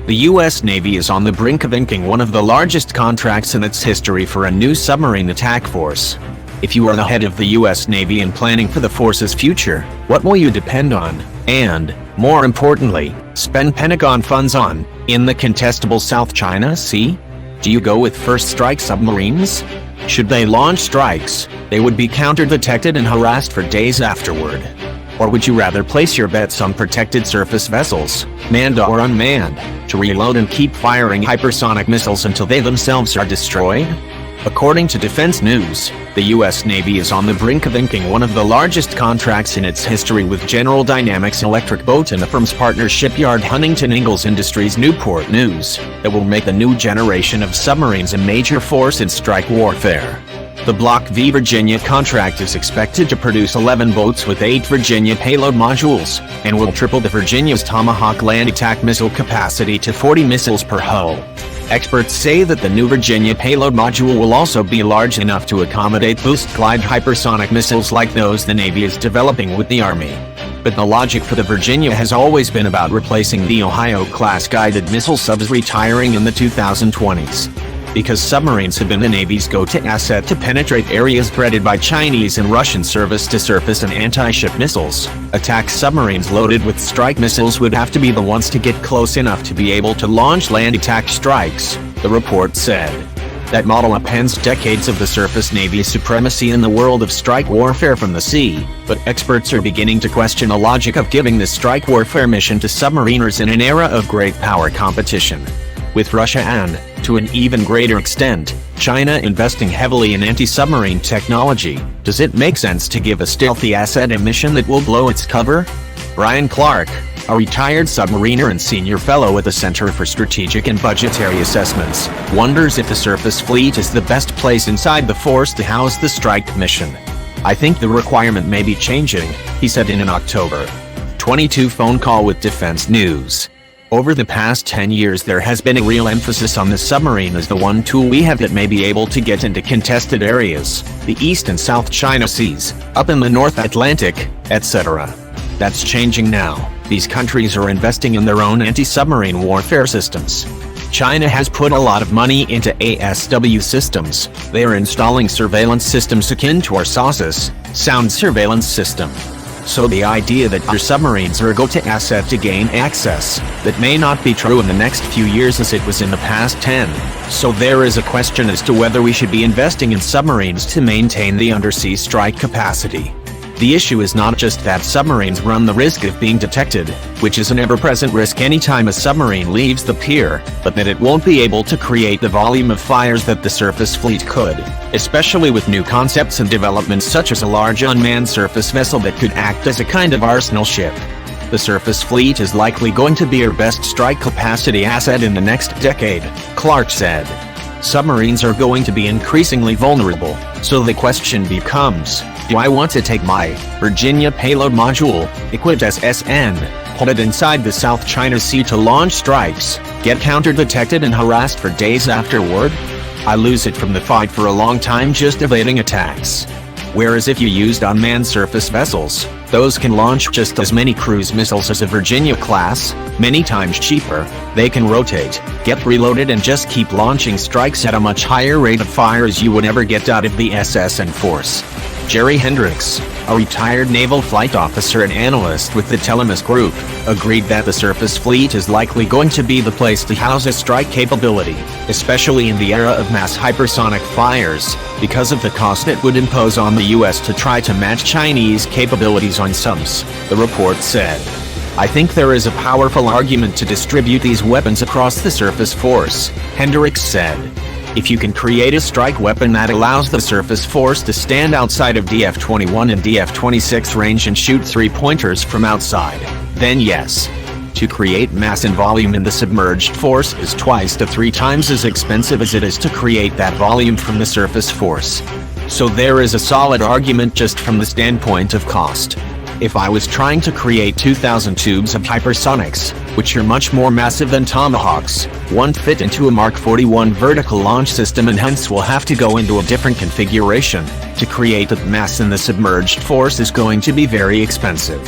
The U.S. Navy is on the brink of inking one of the largest contracts in its history for a new submarine attack force. If you are the head of the U.S. Navy and planning for the force's future, what will you depend on, and, more importantly, spend Pentagon funds on, in the contestable South China Sea? Do you go with first strike submarines? Should they launch strikes, they would be counter-detected and harassed for days afterward. Or would you rather place your bets on protected surface vessels, manned or unmanned, to reload and keep firing hypersonic missiles until they themselves are destroyed? According to Defense News, the U.S. Navy is on the brink of inking one of the largest contracts in its history with General Dynamics Electric Boat and the firm's partner shipyard Huntington Ingalls Industries. Newport News, that will make the new generation of submarines a major force in strike warfare. The Block V Virginia contract is expected to produce 11 boats with 8 Virginia payload modules, and will triple the Virginia's Tomahawk land attack missile capacity to 40 missiles per hull. Experts say that the new Virginia payload module will also be large enough to accommodate boost-glide hypersonic missiles like those the Navy is developing with the Army. But the logic for the Virginia has always been about replacing the Ohio-class guided missile subs retiring in the 2020s. Because submarines have been the Navy's go-to asset to penetrate areas threatened by Chinese and Russian surface-to-surface and anti-ship missiles, attack submarines loaded with strike missiles would have to be the ones to get close enough to be able to launch land attack strikes, the report said. That model upends decades of the surface Navy's supremacy in the world of strike warfare from the sea, but experts are beginning to question the logic of giving this strike warfare mission to submariners in an era of great power competition. With Russia and, to an even greater extent, China investing heavily in anti-submarine technology, does it make sense to give a stealthy asset a mission that will blow its cover? Brian Clark, a retired submariner and senior fellow at the Center for Strategic and Budgetary Assessments, wonders if the surface fleet is the best place inside the force to house the strike mission. I think the requirement may be changing, he said in an October 22 phone call with Defense News. Over the past 10 years there has been a real emphasis on the submarine as the one tool we have that may be able to get into contested areas, the East and South China Seas, up in the North Atlantic, etc. That's changing now. These countries are investing in their own anti-submarine warfare systems. China has put a lot of money into ASW systems. They are installing surveillance systems akin to our SOSUS, sound surveillance system. So the idea that our submarines are a go-to asset to gain access, that may not be true in the next few years as it was in the past 10. So there is a question as to whether we should be investing in submarines to maintain the undersea strike capacity. The issue is not just that submarines run the risk of being detected, which is an ever-present risk anytime a submarine leaves the pier, but that it won't be able to create the volume of fires that the surface fleet could, especially with new concepts and developments such as a large unmanned surface vessel that could act as a kind of arsenal ship. The surface fleet is likely going to be our best strike capacity asset in the next decade, Clark said. Submarines are going to be increasingly vulnerable, so the question becomes, do I want to take my Virginia payload module, equipped as SN, put it inside the South China Sea to launch strikes, get counter-detected and harassed for days afterward? I lose it from the fight for a long time just evading attacks. Whereas if you used unmanned surface vessels, those can launch just as many cruise missiles as a Virginia class, many times cheaper. They can rotate, get reloaded and just keep launching strikes at a much higher rate of fire as you would ever get out of the SS and Force. Jerry Hendricks, a retired naval flight officer and analyst with the Telemus Group, agreed that the surface fleet is likely going to be the place to house a strike capability, especially in the era of mass hypersonic fires, because of the cost it would impose on the U.S. to try to match Chinese capabilities on subs, the report said. I think there is a powerful argument to distribute these weapons across the surface force, Hendricks said. If you can create a strike weapon that allows the surface force to stand outside of DF-21 and DF-26 range and shoot three-pointers from outside, then yes. To create mass and volume in the submerged force is 2 to 3 times as expensive as it is to create that volume from the surface force. So there is a solid argument just from the standpoint of cost. If I was trying to create 2,000 tubes of hypersonics, which are much more massive than Tomahawks, won't fit into a Mark 41 vertical launch system and hence will have to go into a different configuration. To create that mass in the submerged force is going to be very expensive.